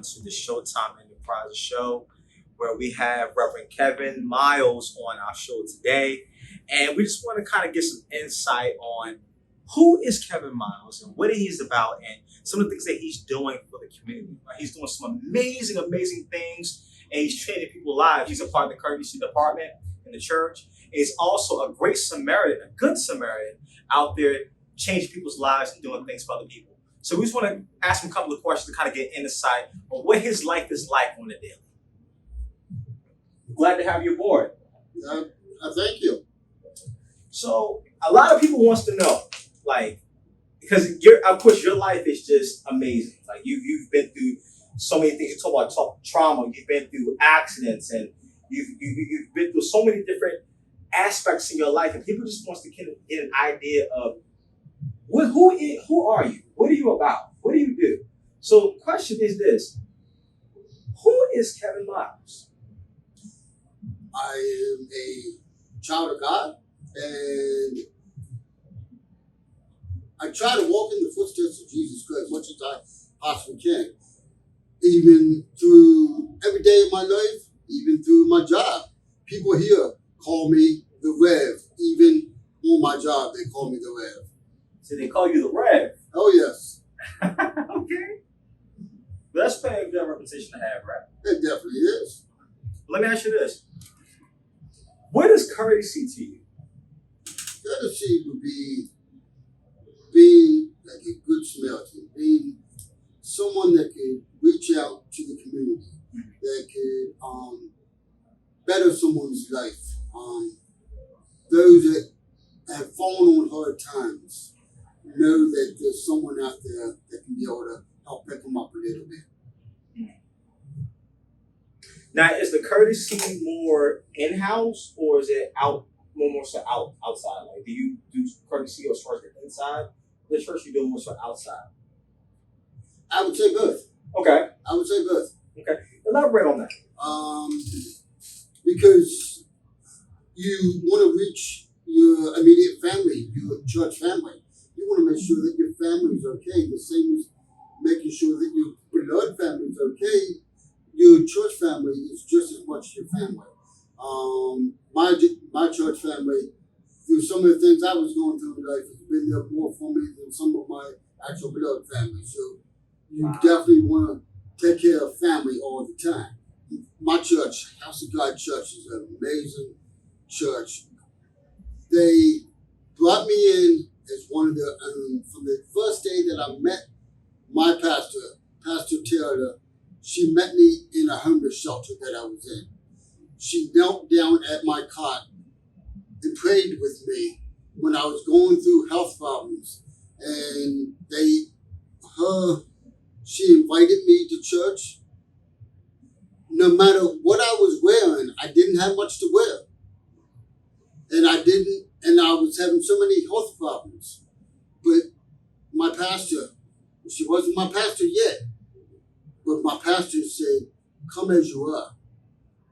to the Showtime Enterprise show, where we have Reverend Kevin Miles on our show today. And we just want to kind of get some insight on who is Kevin Miles and what he's about and some of the things that he's doing for the community. Right? He's doing some amazing, amazing things, and he's changing people's lives. He's a part of the courtesy department in the church. He's also a great Samaritan, a good Samaritan out there changing people's lives and doing things for other people. So we just want to ask him a couple of questions to kind of get insight on what his life is like on the daily. Glad to have you aboard. Thank you. So a lot of people wants to know, like, because of course your life is just amazing. Like you've been through so many things. You talk about trauma. You've been through accidents, and you've been through so many different aspects in your life, and people just wants to get an idea of who are you? What are you about? What do you do? So the question is this: who is Kevin Miles? I am a child of God, and I try to walk in the footsteps of Jesus Christ as much as I possibly can. Even through every day of my life, even through my job. People here call me the Rev. Even on my job, they call me the Rev. So they call you the Rev? Oh, yes. Okay. But that's a good reputation to have, right? It definitely is. Let me ask you this. What is courtesy to you? Courtesy would be being like a good Samaritan, being someone that could reach out to the community, that could better someone's life. Those that have fallen on hard times know that there's someone out there that can be able to help pick them up a little bit. Now, is the courtesy more in-house or is it more so outside? Like, do you do courtesy as far as the inside? The church you do more so outside? I would say both. Okay. I would say both. Okay. Elaborate on that. Because you want to reach your immediate family, your church family. You want to make sure that your family is okay. The same as making sure that your blood family is okay. Your church family is just as much your family. My church family, through some of the things I was going through in life, has been there more for me than some of my actual blood family. So you definitely want to take care of family all the time. My church, House of God Church, is an amazing church. They brought me in as one of the, from the first day that I met my pastor, Pastor Taylor. She met me in a homeless shelter that I was in. She knelt down at my cot and prayed with me when I was going through health problems. And she invited me to church. No matter what I was wearing, I didn't have much to wear. And I was having so many health problems. But my pastor, she wasn't my pastor yet, but my pastor said, come as you are.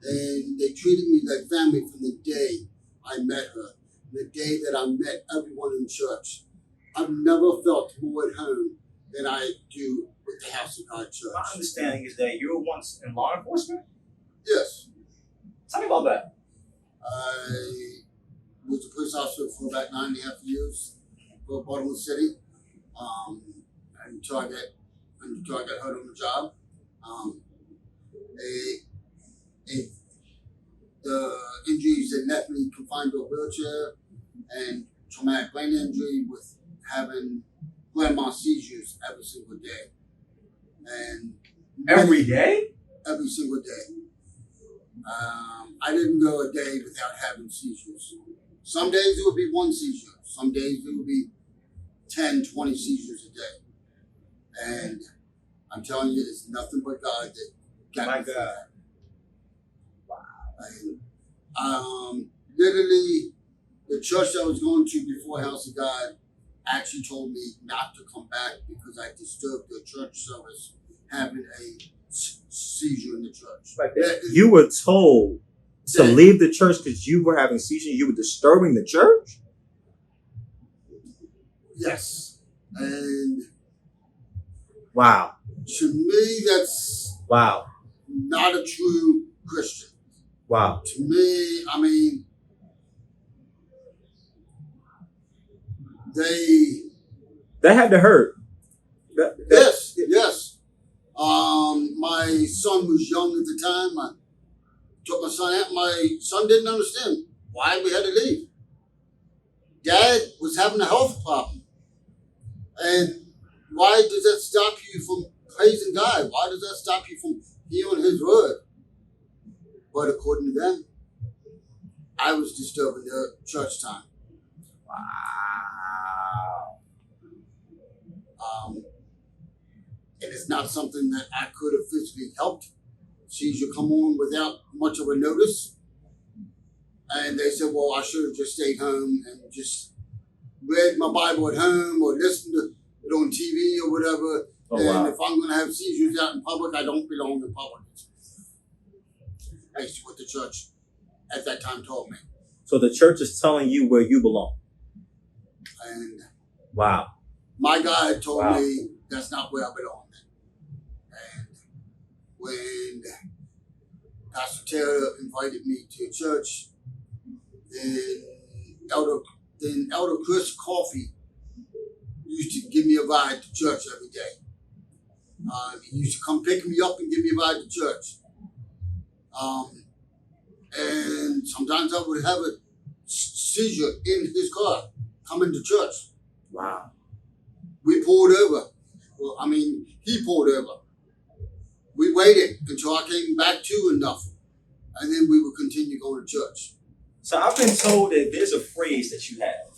And they treated me like family from the day I met her, the day that I met everyone in church. I've never felt more at home than I do with the House of God Church. My understanding is that you were once in law enforcement? Yes. Tell me about that. I was a police officer for about 9.5 years for Baltimore City until I got hurt on the job. The injuries that left me confined to a wheelchair and traumatic brain injury with having grandma seizures every single day. And Every day? Every single day. I didn't go a day without having seizures. Some days it would be one seizure. Some days it would be 10, 20 seizures a day. And I'm telling you, it's nothing but God that got me through that. Wow. Literally, the church I was going to before House of God actually told me not to come back because I disturbed the church service having a seizure in the church. Like that. You were told to leave the church because you were having seizures. You were disturbing the church? Yes. And wow. To me, that's Wow. Not a true Christian. Wow. To me, I mean, That had to hurt. Yes. My son was young at the time. I took my son out. My son didn't understand why we had to leave. Dad was having a health problem. And why does that stop you from praising God? Why does that stop you from hearing His word? But according to them, I was disturbing their church time. Wow. And it's not something that I could have physically helped. Seizure come on without much of a notice. And they said, well, I should have just stayed home and just read my Bible at home or listened to it on TV or whatever. Oh, and wow. if I'm going to have seizures out in public, I don't belong in public. That's what the church at that time told me. So the church is telling you where you belong. And wow. My God told Wow. me that's not where I belong. And when Pastor Taylor invited me to church, then Elder Chris Coffey used to give me a ride to church every day. He used to come pick me up and give me a ride to church. And sometimes I would have a seizure in his car coming to church. Wow. We pulled over. Well, I mean, he pulled over. We waited until I came back to enough, and then we would continue going to church. So I've been told that there's a phrase that you have.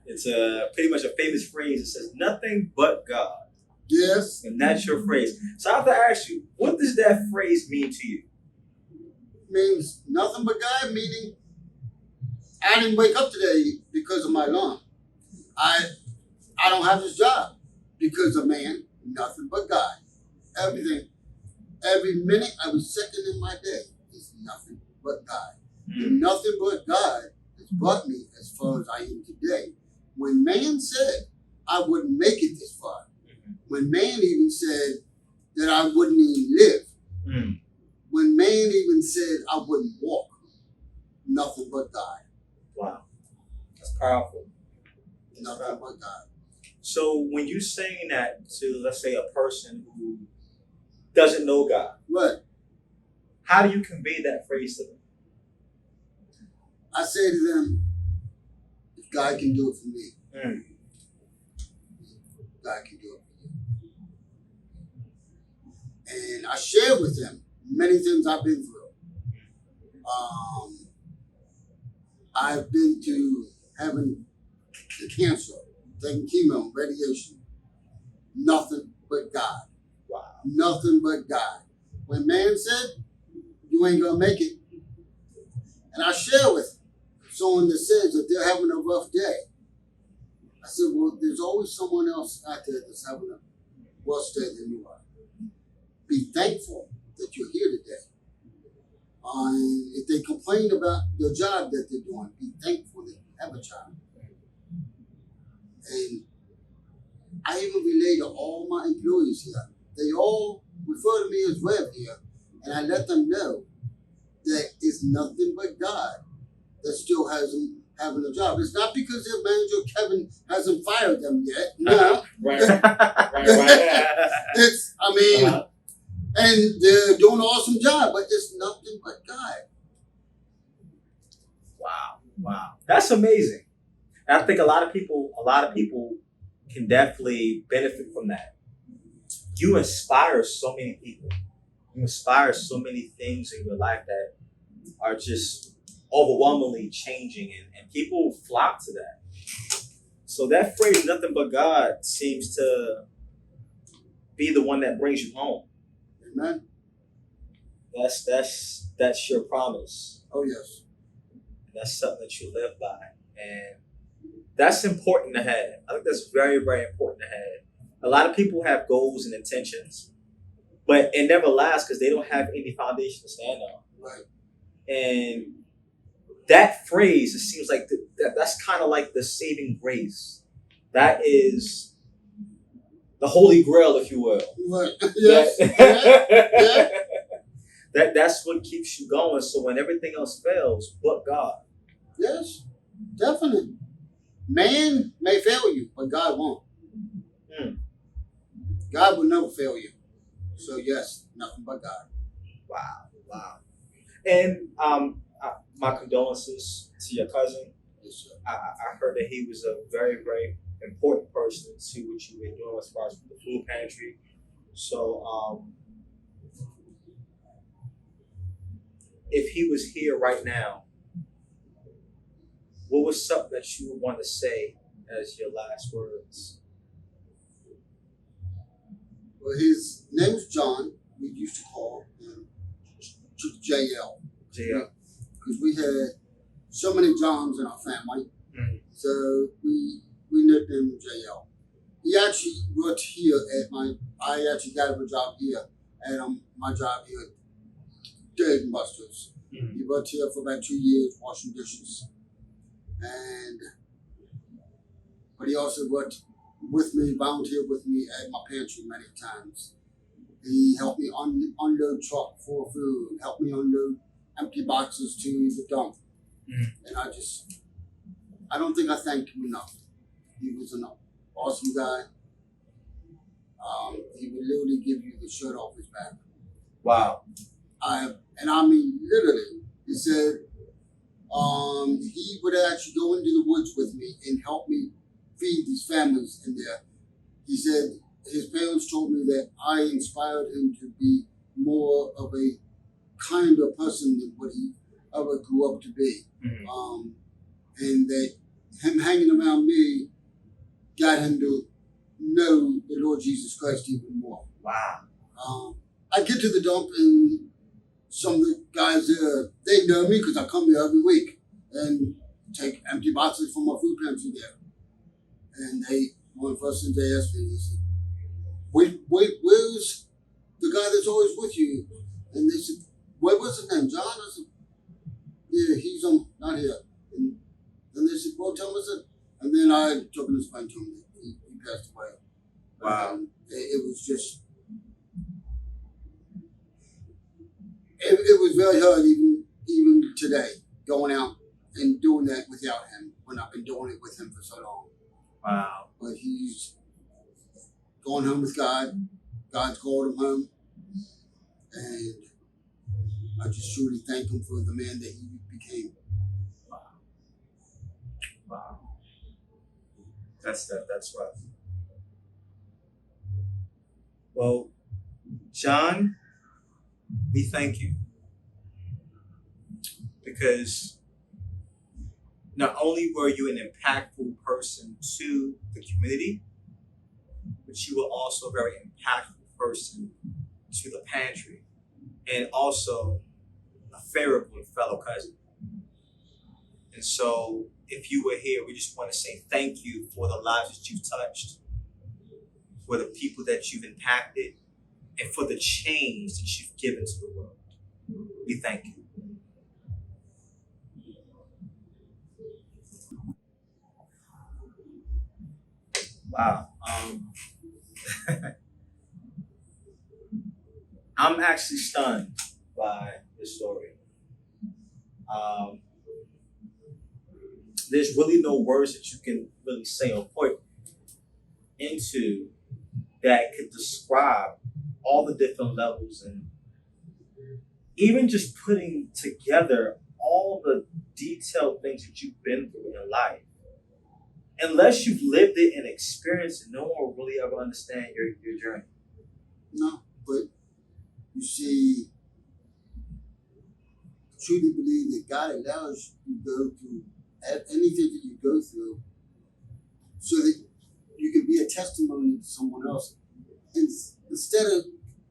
It's pretty much a famous phrase. It says, nothing but God. Yes. And that's your phrase. So I have to ask you, what does that phrase mean to you? Means nothing but God, meaning I didn't wake up today because of my alarm. I don't have this job because of man, nothing but God. Everything, every minute, every second in my day is nothing but God. And nothing but God has brought me as far as I am today. When man said I wouldn't make it this far, when man even said that I wouldn't even live, when man even said I wouldn't walk, nothing but God. Wow. That's powerful. Nothing but God. So when you're saying that to, let's say, a person who doesn't know God, What? how do you convey that phrase to them? I say to them, if God can do it for me, God can do it for you. And I share with them many things I've been through. I've been to having the cancer, taking chemo, radiation. Nothing but God. Wow. Nothing but God. When man said, you ain't going to make it, and I share with someone that says that they're having a rough day, I said, well, there's always someone else out there that's having a worse day than you are. Be thankful that you're here today. If they complain about the job that they're doing, be thankful that you have a job. And I even relay to all my employees here. They all refer to me as Rev here, and I let them know that it's nothing but God that still has them having a job. It's not because their manager Kevin hasn't fired them yet. No. Right. It's, I mean, and they're doing an awesome job, but it's nothing but God. Wow. That's amazing. And I think a lot of people can definitely benefit from that. You inspire so many people. You inspire so many things in your life that are just overwhelmingly changing, and people flock to that. So that phrase, nothing but God, seems to be the one that brings you home. Amen. That's your promise. Oh, yes. That's something that you live by. And that's important to have. I think that's very, very important to have. A lot of people have goals and intentions, but it never lasts because they don't have any foundation to stand on. Right. And that phrase, it seems like that's kind of like the saving grace. That is the Holy Grail, if you will. Right. Yes. Yeah. That's what keeps you going. So when everything else fails, but God. Yes. Definitely. Man may fail you, but God won't. Mm. God will never fail you. So yes, nothing but God. Wow, wow. And my condolences to your cousin. Yes, sir. I heard that he was a very, very important person to what you were doing as far as the food pantry. So if he was here right now, what was something that you would want to say as your last words? Well, his name's John. We used to call him JL. JL. Because we had so many Johns in our family. Mm-hmm. So we nicknamed him JL. He actually worked here I actually got him a job here at my job here at Dave & Buster's. Mm-hmm. He worked here for about 2 years washing dishes. But he also worked with me, volunteered with me at my pantry many times. He helped me unload truck for food, helped me unload empty boxes to the dump. Mm-hmm. And I don't think I thanked him enough. He was an awesome guy. He would literally give you the shirt off his back. Wow. I mean, literally, he said he would actually go into the woods with me and help me feed these families in there. He said his parents told me that I inspired him to be more of a kinder person than what he ever grew up to be. Mm-hmm. And that him hanging around me got him to know the Lord Jesus Christ even more. Wow. I get to the dump and some of the guys there, they know me because I come there every week and take empty boxes from my food pantry there. And one of the first things they asked me, they said, where's the guy that's always with you? And they said, what was his name, John? I said, yeah, he's not here. And they said, well, tell him I said. And then I took and explained to him that he passed away. Wow. It was just, it was very hard even today, going out and doing that without him when I've been doing it with him for so long. Wow. But he's going home with God. God's called him home. And I just truly thank him for the man that he became. Wow. Wow. That's rough. Well, John, we thank you. Because not only were you an impactful person to the community, but you were also a very impactful person to the pantry, and also a favorable fellow cousin. And so, if you were here, we just want to say thank you for the lives that you've touched, for the people that you've impacted, and for the change that you've given to the world. We thank you. Wow. I'm actually stunned by this story. There's really no words that you can really say or put into that could describe all the different levels, and even just putting together all the detailed things that you've been through in life. Unless you've lived it and experienced it, no one will really ever understand your journey. No, but you see, I truly believe that God allows you to go through anything that you go through so that you can be a testimony to someone else. And instead of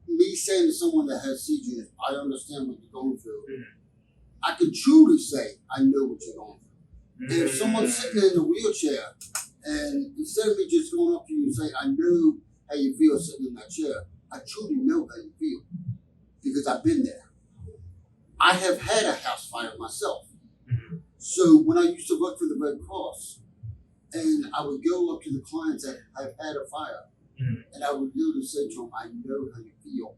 me saying to someone that has CJ, I understand what you're going through, I can truly say, I know what you're going through. If someone's sitting in a wheelchair, and instead of me just going up to you and saying, I know how you feel sitting in that chair, I truly know how you feel because I've been there. I have had a house fire myself. So when I used to work for the Red Cross, and I would go up to the clients that have had a fire, And I would literally say to them, I know how you feel.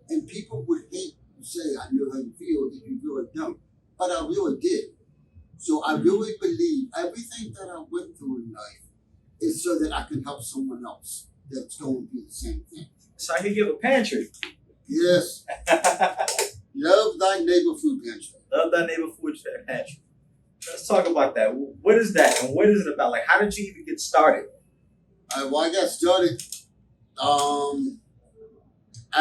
And people would hate to say, I know how you feel if you really don't. But I really did. So I really believe everything that I went through in life is so that I can help someone else that's going through the same thing. So I hear you have a pantry. Yes. Love thy neighbor food pantry. Love Thy Neighbor Food Pantry. Let's talk about that. What is that, and what is it about? Like, how did you even get started? Well, I got started out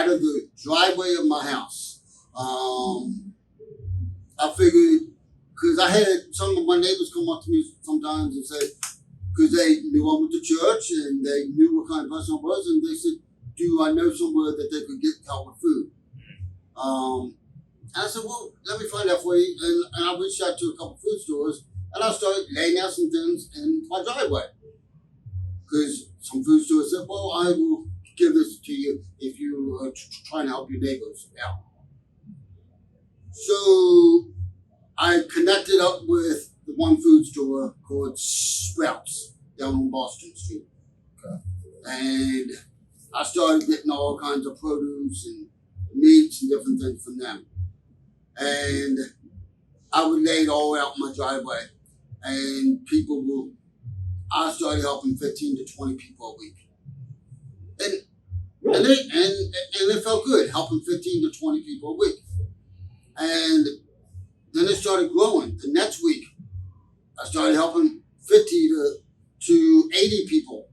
of the driveway of my house. I figured, because I had some of my neighbors come up to me sometimes and say, because they knew I went to church and they knew what kind of person I was, and they said, do I know somewhere that they could get help with food? And I said, well, let me find out for you. And I reached out to a couple food stores, and I started laying out some things in my driveway. Because some food stores said, well, I will give this to you if you are trying to help your neighbors out. So I connected up with the one food store called Sprouts down on Boston Street. Okay. And I started getting all kinds of produce and meats and different things from them. And I would lay it all out in my driveway. And I started helping 15 to 20 people a week. And it felt good, helping 15 to 20 people a week. And then it started growing. The next week, I started helping 50 to 80 people.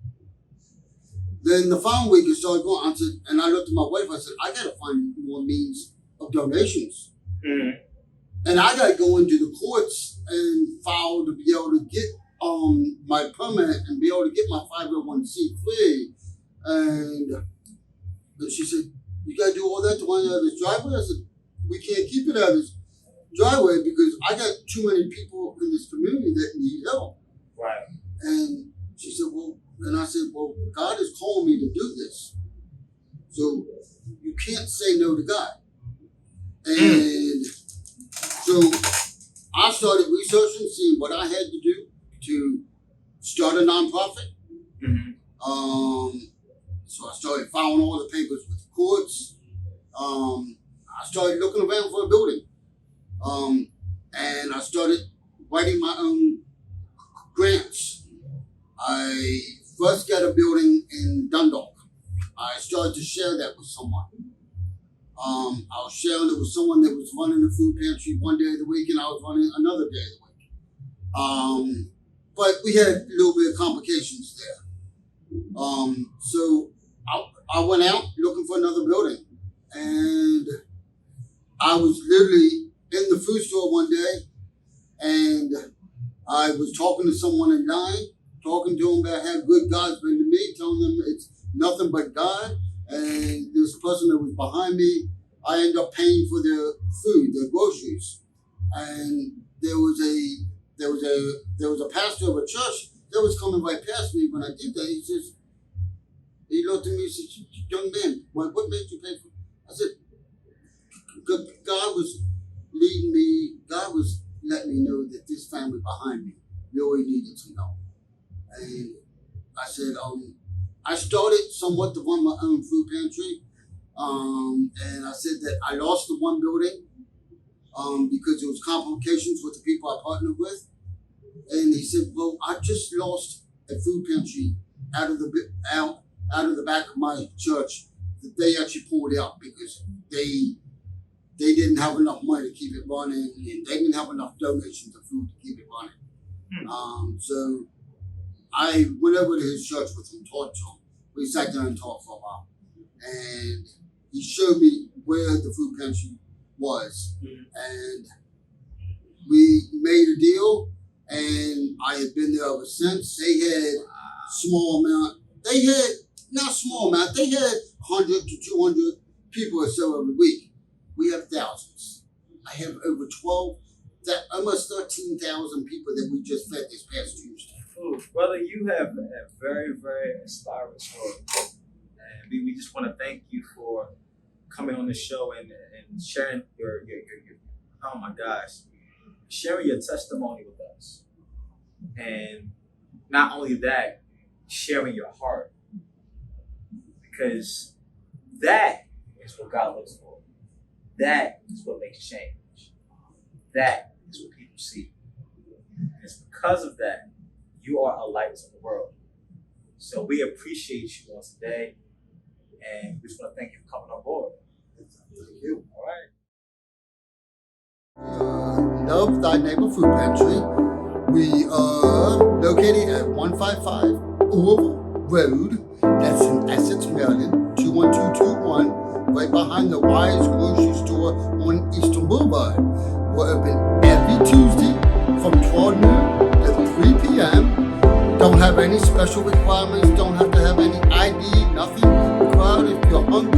Then the following week, it started going. And I looked at my wife. I said, I got to find more means of donations. Mm-hmm. And I got to go into the courts and file to be able to get my permit and be able to get my 501c3. And she said, you got to do all that to run out of this driveway? I said, we can't keep it out of this driveway because I got too many people in this community that need help. Right. And she said, and I said, well, God is calling me to do this. So you can't say no to God. And so I started researching, seeing what I had to do to start a nonprofit. Mm-hmm. So I started filing all the papers with the courts. I started looking around for a building. And I started writing my own grants. I first got a building in Dundalk. I started to share that with someone. I was sharing it with someone that was running a food pantry one day of the week, and I was running another day of the week. But we had a little bit of complications there. So I went out looking for another building, and I was literally in the food store one day, and I was talking to someone in line, talking to them about how good God's been to me, telling them it's nothing but God. And this person that was behind me, I ended up paying for their food, their groceries. And there was a pastor of a church that was coming right past me when I did that. He looked at me and said, young man, what made you pay for it? I said, God was leading me, God was letting me know that this family behind me really needed to know. And I said, I started somewhat to run my own food pantry. And I said that I lost the one building because there was complications with the people I partnered with. And he said, well, I just lost a food pantry out of the back of my church that they actually pulled out because they didn't have enough money to keep it running, and they didn't have enough donations of food to keep it running. So I went over to his church with him, talked to him. We sat down and talked for a while. And he showed me where the food pantry was. And we made a deal, and I had been there ever since. They had small amount. They had, not small amount, they had 100 to 200 people or so every week. We have thousands. I have over almost 13,000 people that we just fed this past Tuesday. Ooh, brother, you have a very, very inspiring story. And we just want to thank you for coming on the show and sharing your oh my gosh, sharing your testimony with us. And not only that, sharing your heart. Because that is what God looks for. That is what makes change. That is what people see. And it's because of that you are a light to the world. So we appreciate you on today, and we just want to thank you for coming on board. Thank you. All right. Love Thy Neighbor Food Pantry. We are located at 155 Orville Road. That's in Essex, Maryland, 21221, right behind the Wise Grocery Store on Eastern Boulevard. We're open every Tuesday from 12 noon to 3 p.m. Don't have any special requirements, don't have to have any ID, nothing required. If you're hungry,